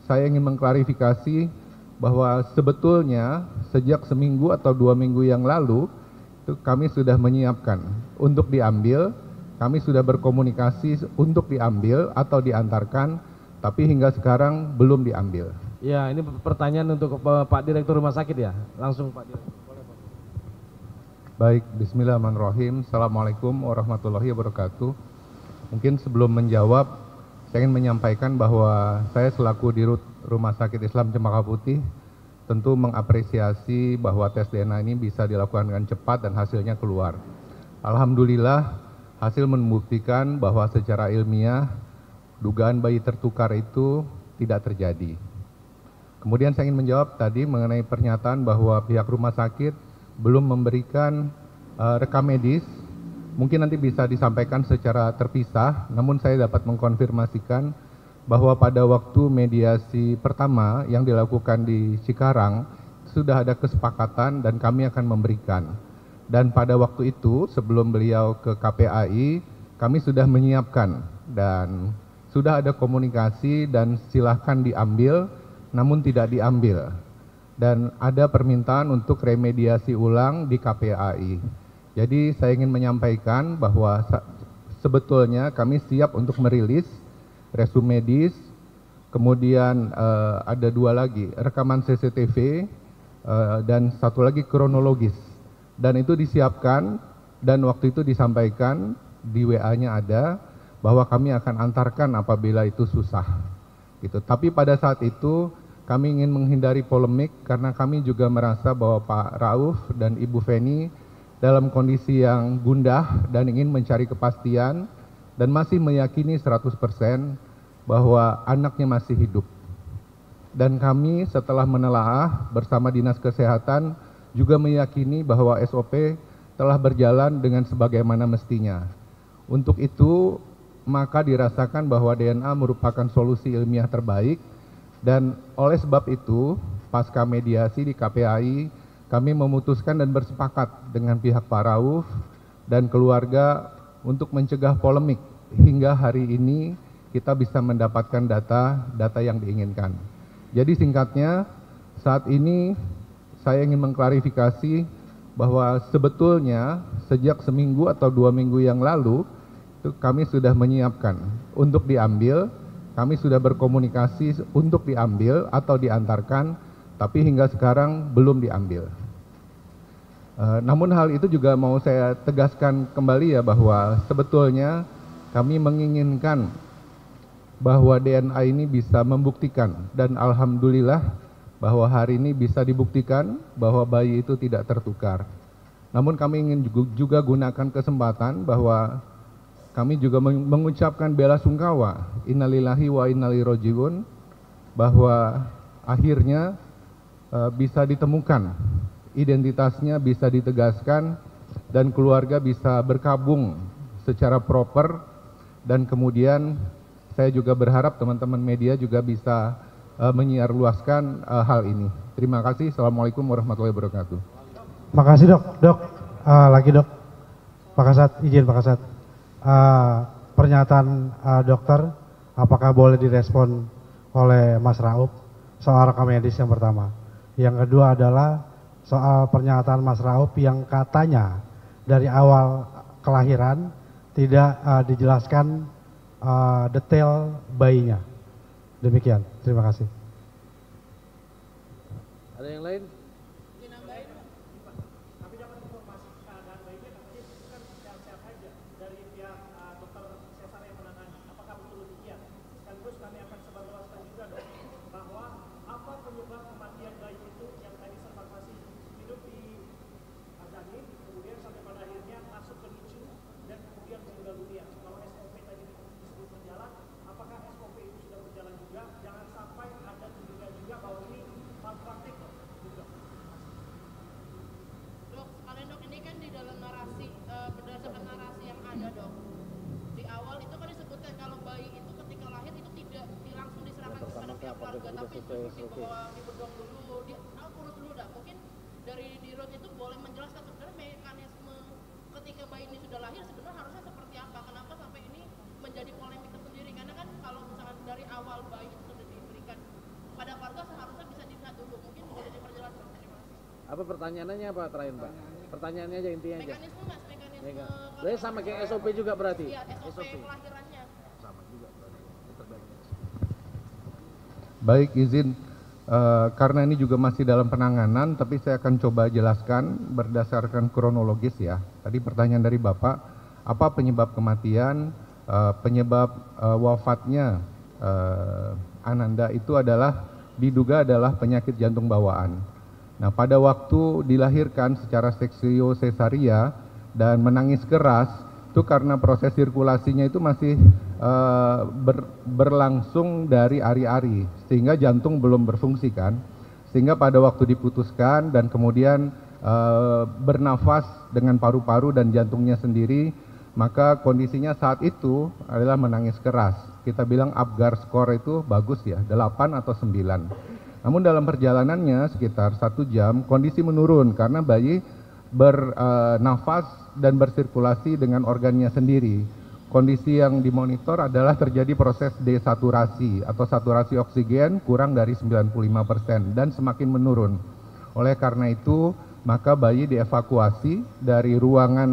saya ingin mengklarifikasi bahwa sebetulnya sejak seminggu atau 2 minggu yang lalu itu kami sudah menyiapkan untuk diambil, kami sudah berkomunikasi untuk diambil atau diantarkan, tapi hingga sekarang belum diambil. Ya, ini pertanyaan untuk Pak Direktur Rumah Sakit ya. Langsung Pak Direktur. Baik, bismillahirrahmanirrahim. Assalamualaikum warahmatullahi wabarakatuh. Mungkin sebelum menjawab, saya ingin menyampaikan bahwa saya selaku Dirut Rumah Sakit Islam Cempaka Putih tentu mengapresiasi bahwa tes DNA ini bisa dilakukan dengan cepat dan hasilnya keluar. Alhamdulillah, hasil membuktikan bahwa secara ilmiah dugaan bayi tertukar itu tidak terjadi. Kemudian saya ingin menjawab tadi mengenai pernyataan bahwa pihak rumah sakit belum memberikan rekam medis. Mungkin nanti bisa disampaikan secara terpisah, namun saya dapat mengkonfirmasikan bahwa pada waktu mediasi pertama yang dilakukan di Cikarang sudah ada kesepakatan dan kami akan memberikan. Dan pada waktu itu sebelum beliau ke KPAI, kami sudah menyiapkan dan sudah ada komunikasi dan silahkan diambil, namun tidak diambil. Dan ada permintaan untuk remediasi ulang di KPAI. Jadi saya ingin menyampaikan bahwa sebetulnya kami siap untuk merilis resume medis, kemudian ada 2 lagi, rekaman CCTV, dan 1 lagi kronologis. Dan itu disiapkan dan waktu itu disampaikan di WA-nya ada bahwa kami akan antarkan apabila itu susah. Gitu. Tapi pada saat itu kami ingin menghindari polemik karena kami juga merasa bahwa Pak Rauf dan Ibu Feni dalam kondisi yang gundah dan ingin mencari kepastian dan masih meyakini 100% bahwa anaknya masih hidup. Dan kami setelah menelaah bersama Dinas Kesehatan juga meyakini bahwa SOP telah berjalan dengan sebagaimana mestinya. Untuk itu maka dirasakan bahwa DNA merupakan solusi ilmiah terbaik. Dan oleh sebab itu, pasca mediasi di KPAI, kami memutuskan dan bersepakat dengan pihak Pak Rauf dan keluarga untuk mencegah polemik hingga hari ini kita bisa mendapatkan data yang diinginkan. Jadi singkatnya, saat ini saya ingin mengklarifikasi bahwa sebetulnya sejak seminggu atau 2 minggu yang lalu itu kami sudah menyiapkan untuk diambil. Kami sudah berkomunikasi untuk diambil atau diantarkan, tapi hingga sekarang belum diambil. Namun hal itu juga mau saya tegaskan kembali ya bahwa sebetulnya kami menginginkan bahwa DNA ini bisa membuktikan dan alhamdulillah bahwa hari ini bisa dibuktikan bahwa bayi itu tidak tertukar. Namun kami ingin juga gunakan kesempatan bahwa kami juga mengucapkan bela sungkawa, innalillahi wa inna ilaihi rajiun, bahwa akhirnya bisa ditemukan, identitasnya bisa ditegaskan, dan keluarga bisa berkabung secara proper, dan kemudian saya juga berharap teman-teman media juga bisa menyiarluaskan hal ini. Terima kasih. Assalamualaikum warahmatullahi wabarakatuh. Makasih dok. Lagi dok. Pak Kasat, izin Pak Kasat. Pernyataan dokter, apakah boleh direspon oleh Mas Rauf soal rekam medis yang pertama. Yang kedua adalah soal pernyataan Mas Rauf yang katanya dari awal kelahiran tidak dijelaskan detail bayinya. Demikian, terima kasih. Ada yang lain? tapi dibawa di bedong dulu, urut dulu dah. Mungkin dari dirut itu boleh menjelaskan sebenarnya mekanisme ketika bayi ini sudah lahir sebenarnya harusnya seperti apa, kenapa sampai ini menjadi polemik tersendiri, karena kan kalau misalkan dari awal bayi itu sudah diberikan Apa pertanyaannya apa terakhir Pak? Pertanyaannya aja intinya aja. Mekanisme mas, mekanisme. Ya, berarti sama kayak SOP juga berarti? Iya, SOP kelahirannya. Sama juga berarti. Baik, izin karena ini juga masih dalam penanganan, tapi saya akan coba jelaskan berdasarkan kronologis ya. Tadi pertanyaan dari Bapak, apa penyebab kematian, penyebab wafatnya Ananda itu diduga adalah penyakit jantung bawaan. Nah, pada waktu dilahirkan secara seksio sesaria dan menangis keras, itu karena proses sirkulasinya itu masih berlangsung dari ari-ari, sehingga jantung belum berfungsi kan. Sehingga pada waktu diputuskan dan kemudian bernafas dengan paru-paru dan jantungnya sendiri, maka kondisinya saat itu adalah menangis keras. Kita bilang Apgar score itu bagus ya, 8 atau 9. Namun dalam perjalanannya sekitar 1 jam kondisi menurun karena bayi bernafas dan bersirkulasi dengan organnya sendiri. Kondisi yang dimonitor adalah terjadi proses desaturasi atau saturasi oksigen kurang dari 95% dan semakin menurun. Oleh karena itu, maka bayi dievakuasi dari ruangan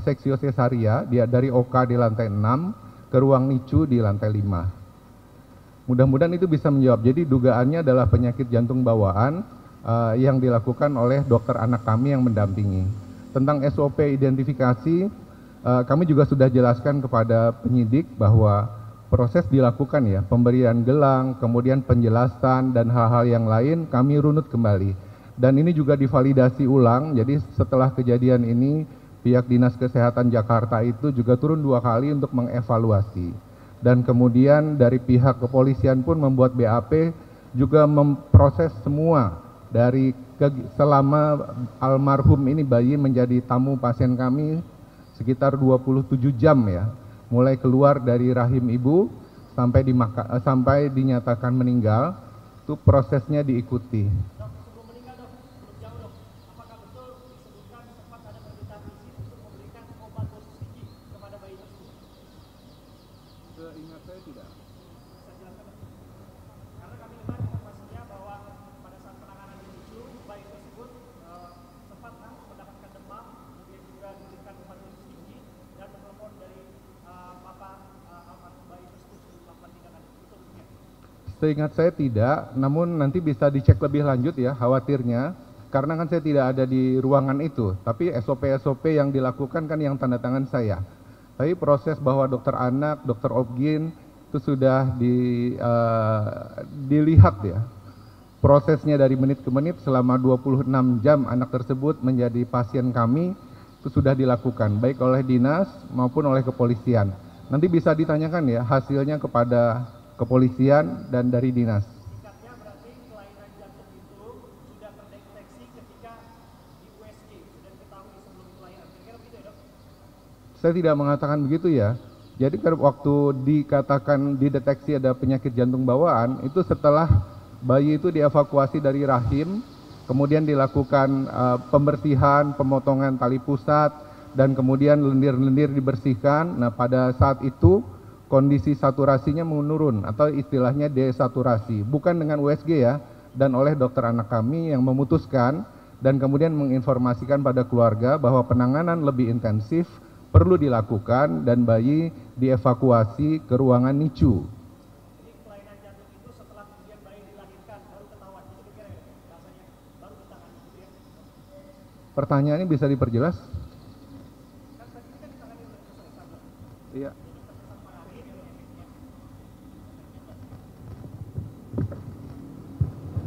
seksio sesaria dari OK di lantai 6 ke ruang NICU di lantai 5. Mudah-mudahan itu bisa menjawab. Jadi dugaannya adalah penyakit jantung bawaan yang dilakukan oleh dokter anak kami yang mendampingi. Tentang SOP identifikasi, kami juga sudah jelaskan kepada penyidik bahwa proses dilakukan ya, pemberian gelang, kemudian penjelasan dan hal-hal yang lain kami runut kembali. Dan ini juga divalidasi ulang, jadi setelah kejadian ini pihak Dinas Kesehatan Jakarta itu juga turun 2 kali untuk mengevaluasi. Dan kemudian dari pihak kepolisian pun membuat BAP juga memproses semua dari selama almarhum ini bayi menjadi tamu pasien kami sekitar 27 jam ya, mulai keluar dari rahim ibu sampai dinyatakan meninggal, itu prosesnya diikuti. Seingat saya tidak. Karena kami dengar informasinya bahwa pada saat penanganan di NICU, bayi tersebut sempat mendapatkan demam, kemudian juga diberikan obat dosis tinggi dan telepon dari papa almarhum bayi tersebut untuk melakukan tindakan itu. Seingat saya tidak, namun nanti bisa dicek lebih lanjut ya khawatirnya. Karena kan saya tidak ada di ruangan itu, tapi SOP-SOP yang dilakukan kan yang tanda tangan saya. Tapi proses bahwa dokter anak, dokter obgyn itu sudah dilihat ya. Prosesnya dari menit ke menit selama 26 jam anak tersebut menjadi pasien kami itu sudah dilakukan baik oleh dinas maupun oleh kepolisian. Nanti bisa ditanyakan ya hasilnya kepada kepolisian dan dari dinas. Singkatnya berarti kelainan jantung itu sudah terdeteksi ketika di USG, sudah diketahui sebelum kelahiran. Kira-kira begitu ya dok? Saya tidak mengatakan begitu ya. Jadi waktu dikatakan dideteksi ada penyakit jantung bawaan, itu setelah bayi itu dievakuasi dari rahim, kemudian dilakukan pembersihan, pemotongan tali pusat, dan kemudian lendir-lendir dibersihkan. Nah, pada saat itu kondisi saturasinya menurun atau istilahnya desaturasi. Bukan dengan USG ya, dan oleh dokter anak kami yang memutuskan dan kemudian menginformasikan pada keluarga bahwa penanganan lebih intensif perlu dilakukan dan bayi dievakuasi ke ruangan NICU. Jadi kelainan jantung itu setelah kemudian bayi dilahirkan baru ketahuan, itu kira ya, rasanya baru ditangani gitu ya. Pertanyaannya bisa diperjelas? Kan tadi kan ditangani oleh dokter Sabda. Iya.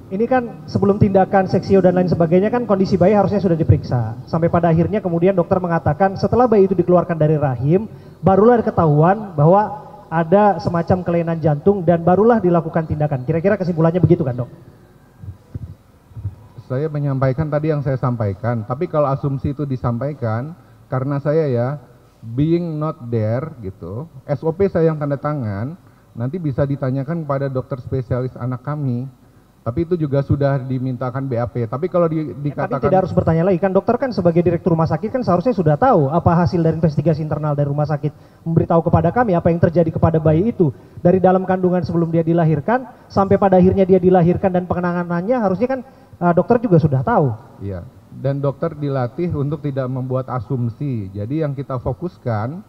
Ini kan sebelum tindakan seksio dan lain sebagainya kan kondisi bayi harusnya sudah diperiksa. Sampai pada akhirnya kemudian dokter mengatakan setelah bayi itu dikeluarkan dari rahim, barulah ketahuan bahwa ada semacam kelainan jantung dan barulah dilakukan tindakan. Kira-kira kesimpulannya begitu kan dok? Saya menyampaikan tadi yang saya sampaikan, tapi kalau asumsi itu disampaikan, karena saya ya, being not there gitu, SOP saya yang tanda tangan, nanti bisa ditanyakan kepada dokter spesialis anak kami. Tapi itu juga sudah dimintakan BAP. Tapi kalau Kami dikatakan tidak harus bertanya lagi, kan dokter kan sebagai direktur rumah sakit kan seharusnya sudah tahu apa hasil dari investigasi internal dari rumah sakit, memberitahu kepada kami apa yang terjadi kepada bayi itu dari dalam kandungan sebelum dia dilahirkan sampai pada akhirnya dia dilahirkan dan penanganannya harusnya kan dokter juga sudah tahu. Iya, dan dokter dilatih untuk tidak membuat asumsi. Jadi yang kita fokuskan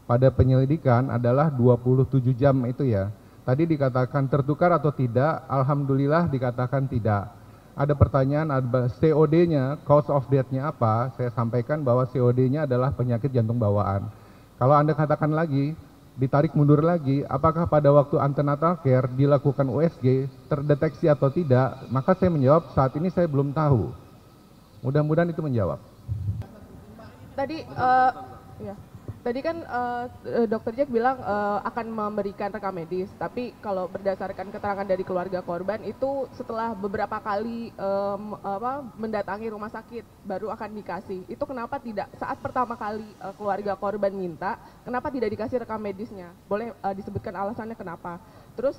pada penyelidikan adalah 27 jam itu ya. Tadi dikatakan tertukar atau tidak, alhamdulillah dikatakan tidak. Ada pertanyaan, ada COD-nya, cause of death-nya apa? Saya sampaikan bahwa COD-nya adalah penyakit jantung bawaan. Kalau Anda katakan lagi, ditarik mundur lagi, apakah pada waktu antenatal care dilakukan USG, terdeteksi atau tidak? Maka saya menjawab, saat ini saya belum tahu. Mudah-mudahan itu menjawab. Tadi ya. Tadi kan Dokter Jack bilang akan memberikan rekam medis, tapi kalau berdasarkan keterangan dari keluarga korban itu setelah beberapa kali mendatangi rumah sakit baru akan dikasih. Itu kenapa tidak saat pertama kali keluarga korban minta, kenapa tidak dikasih rekam medisnya? Boleh disebutkan alasannya kenapa? Terus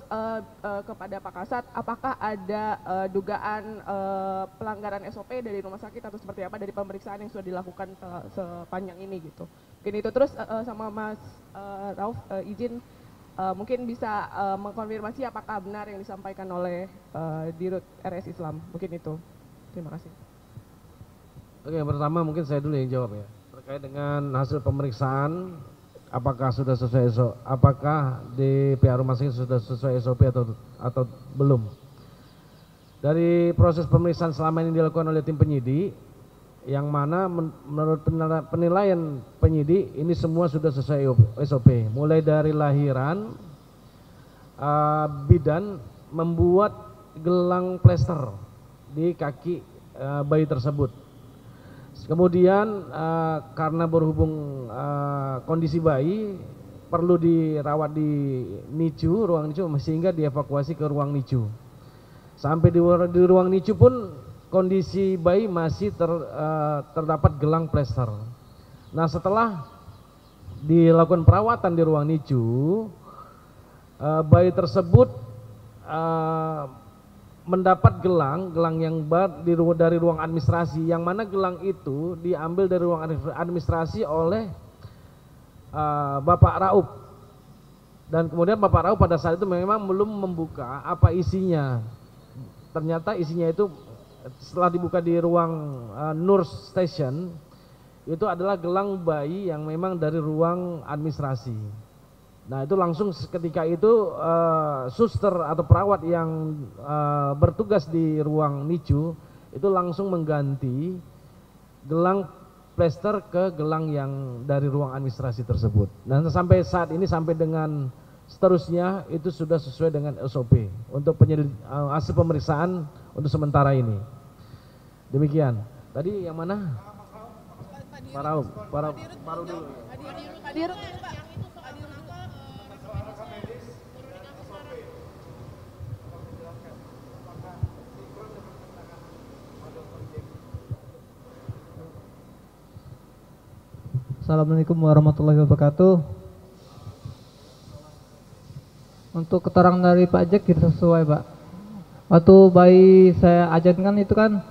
kepada Pak Kasat, apakah ada dugaan pelanggaran SOP dari rumah sakit atau seperti apa dari pemeriksaan yang sudah dilakukan sepanjang ini gitu? Mungkin itu. Terus sama Mas Rauf izin mungkin bisa mengkonfirmasi apakah benar yang disampaikan oleh Dirut RS Islam. Mungkin itu. Terima kasih. Oke, pertama mungkin saya dulu yang jawab ya. Terkait dengan hasil pemeriksaan, apakah sudah sesuai SOP, apakah di pihak rumah sakit sudah sesuai SOP atau belum. Dari proses pemeriksaan selama ini dilakukan oleh tim penyidik, yang mana menurut penilaian penyidik ini semua sudah sesuai SOP. Mulai dari lahiran, bidan membuat gelang plester di kaki bayi tersebut. Kemudian karena berhubung kondisi bayi perlu dirawat di NICU, ruang NICU, sehingga dievakuasi ke ruang NICU. Sampai di ruang NICU pun kondisi bayi masih terdapat gelang plester. Nah, setelah dilakukan perawatan di ruang NICU, bayi tersebut mendapat gelang yang dari ruang administrasi, yang mana gelang itu diambil dari ruang administrasi oleh Bapak Raup. Dan kemudian Bapak Raup pada saat itu memang belum membuka apa isinya. Ternyata isinya itu setelah dibuka di ruang nurse station, itu adalah gelang bayi yang memang dari ruang administrasi. Nah, itu langsung ketika itu suster atau perawat yang bertugas di ruang NICU itu langsung mengganti gelang plester ke gelang yang dari ruang administrasi tersebut. Dan sampai saat ini, sampai dengan seterusnya itu sudah sesuai dengan SOP untuk hasil pemeriksaan untuk sementara ini. Demikian. Tadi yang mana? Pak Rauf dulu. Assalamualaikum warahmatullahi wabarakatuh. Untuk keterangan dari Pak Jack tidak sesuai, Pak. Waktu bayi saya ajankan itu kan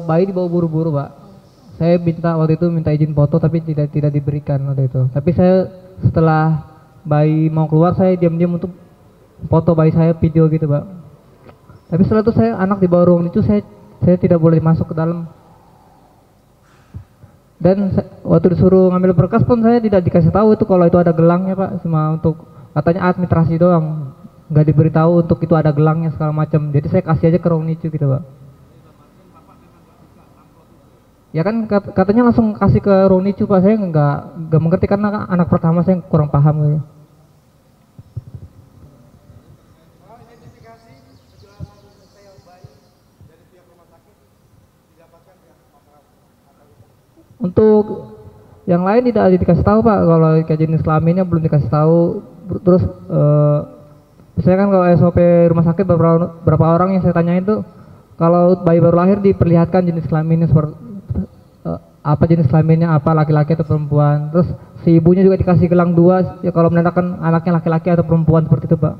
bayi dibawa buru-buru, Pak. Saya waktu itu minta izin foto tapi tidak diberikan waktu itu. Tapi saya setelah bayi mau keluar, saya diam-diam untuk foto bayi saya, video gitu, Pak. Tapi setelah itu anak di bawah ruang itu saya tidak boleh masuk ke dalam. Dan waktu disuruh ngambil berkas pun saya tidak dikasih tahu itu kalau itu ada gelangnya, Pak. Cuma untuk katanya administrasi doang, nggak diberitahu untuk itu ada gelangnya segala macam. Jadi saya kasih aja ke ruang NICU gitu, Pak. Ya kan katanya langsung kasih ke ruang NICU, Pak. Saya nggak mengerti karena anak pertama saya kurang paham gitu. Untuk yang lain tidak dikasih tahu, Pak. Kalau kayak jenis kelaminnya belum dikasih tahu. Terus misalnya kan kalau SOP rumah sakit berapa orang yang saya tanyain tuh, kalau bayi baru lahir diperlihatkan jenis kelaminnya seperti apa, jenis kelaminnya apa, laki-laki atau perempuan. Terus si ibunya juga dikasih gelang 2 ya kalau menandakan anaknya laki-laki atau perempuan seperti itu, Pak.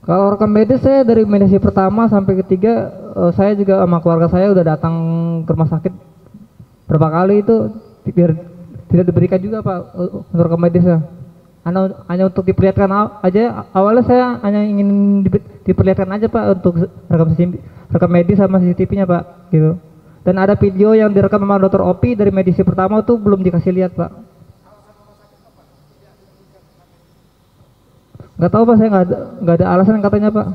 Kalau rekam medis saya dari medis pertama sampai ketiga, saya juga sama keluarga saya udah datang ke rumah sakit berapa kali itu biar tidak diberikan juga Pak untuk rekam medisnya. Hanya untuk diperlihatkan aja. Awalnya saya hanya ingin diperlihatkan aja Pak untuk rekam medis sama CCTV-nya Pak gitu. Dan ada video yang direkam sama Dr. Opi dari medis pertama tuh belum dikasih lihat Pak. Nggak tahu Pak, saya nggak ada alasan katanya Pak.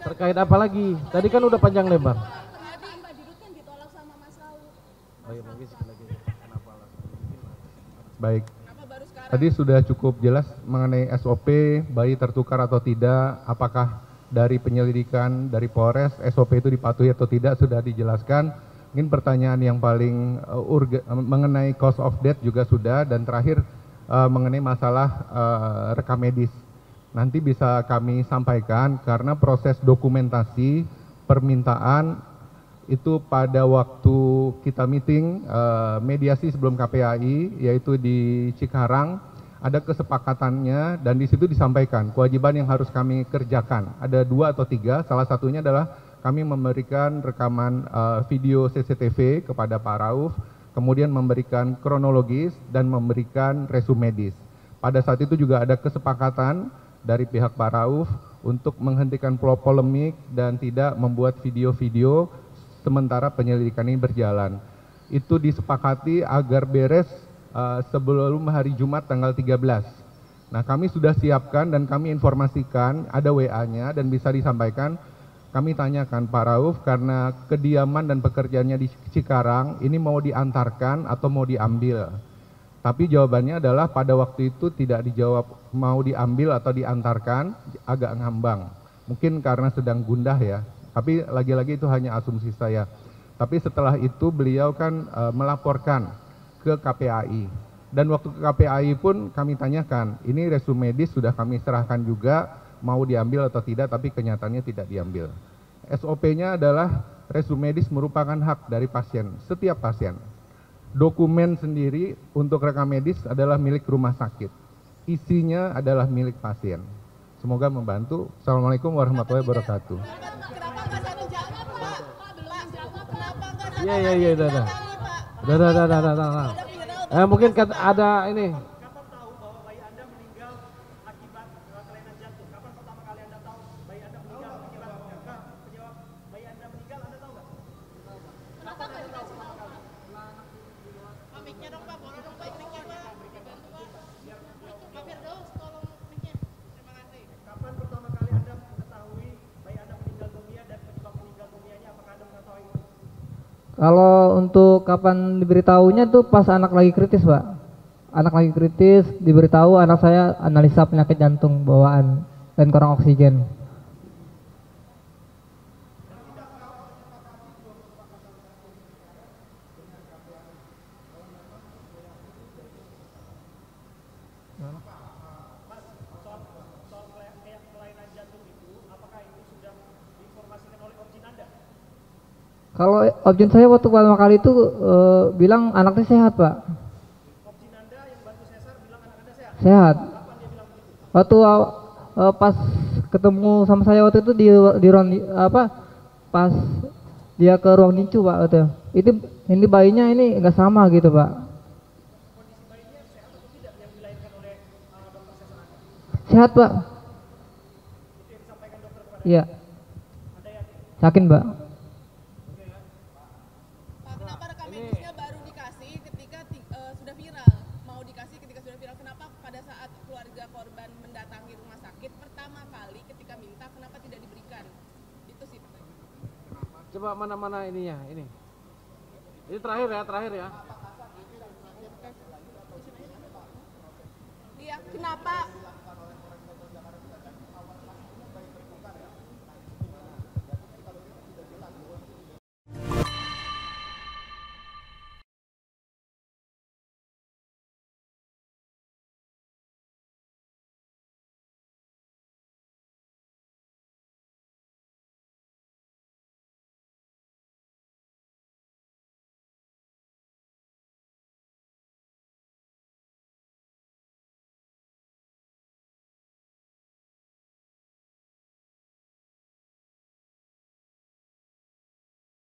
Terkait apa lagi? Tadi kan udah panjang lebar. Baik. Tadi sudah cukup jelas mengenai SOP bayi tertukar atau tidak, apakah dari penyelidikan dari Polres SOP itu dipatuhi atau tidak sudah dijelaskan. Mungkin pertanyaan yang paling mengenai cause of death juga sudah, dan terakhir mengenai masalah rekam medis. Nanti bisa kami sampaikan karena proses dokumentasi permintaan itu pada waktu kita meeting mediasi sebelum KPAI yaitu di Cikarang, ada kesepakatannya dan di situ disampaikan kewajiban yang harus kami kerjakan. Ada 2 atau 3, salah satunya adalah kami memberikan rekaman video CCTV kepada Pak Rauf, kemudian memberikan kronologis dan memberikan resume medis. Pada saat itu juga ada kesepakatan dari pihak Pak Rauf untuk menghentikan polemik dan tidak membuat video-video sementara penyelidikan ini berjalan. Itu disepakati agar beres sebelum hari Jumat tanggal 13. Nah, kami sudah siapkan dan kami informasikan, ada WA-nya dan bisa disampaikan. Kami tanyakan Pak Rauf karena kediaman dan pekerjaannya di Cikarang ini mau diantarkan atau mau diambil. Tapi jawabannya adalah pada waktu itu tidak dijawab mau diambil atau diantarkan, agak ngambang. Mungkin karena sedang gundah ya, tapi lagi-lagi itu hanya asumsi saya. Tapi setelah itu beliau kan melaporkan ke KPAI. Dan waktu ke KPAI pun kami tanyakan, ini resume medis sudah kami serahkan juga, mau diambil atau tidak, tapi kenyataannya tidak diambil. SOP-nya adalah resume medis merupakan hak dari pasien, setiap pasien. Dokumen sendiri untuk rekam medis adalah milik rumah sakit. Isinya adalah milik pasien. Semoga membantu. Assalamualaikum warahmatullahi wabarakatuh. Iya, udah. Mungkin ada ini. Kalau untuk kapan diberitahunya tuh pas anak lagi kritis Pak. Anak lagi kritis diberitahu anak saya analisa penyakit jantung bawaan dan kurang oksigen. Kalau objin saya waktu pertama kali itu bilang anaknya sehat Pak. Objin Anda yang bantu sesar bilang anak Anda sehat? Sehat. Kapan dia bilang begitu? Waktu pas ketemu sama saya waktu itu di ruang pas dia ke ruang nincu Pak waktu itu. Ini bayinya ini enggak sama gitu Pak. Kondisi bayinya sehat atau tidak yang dilahirkan oleh dokter sesar Anda? Sehat Pak. Itu yang disampaikan dokter kepada Anda? Iya. Anda yakin? Yakin Pak. Coba mana ininya, ini. Ini terakhir ya.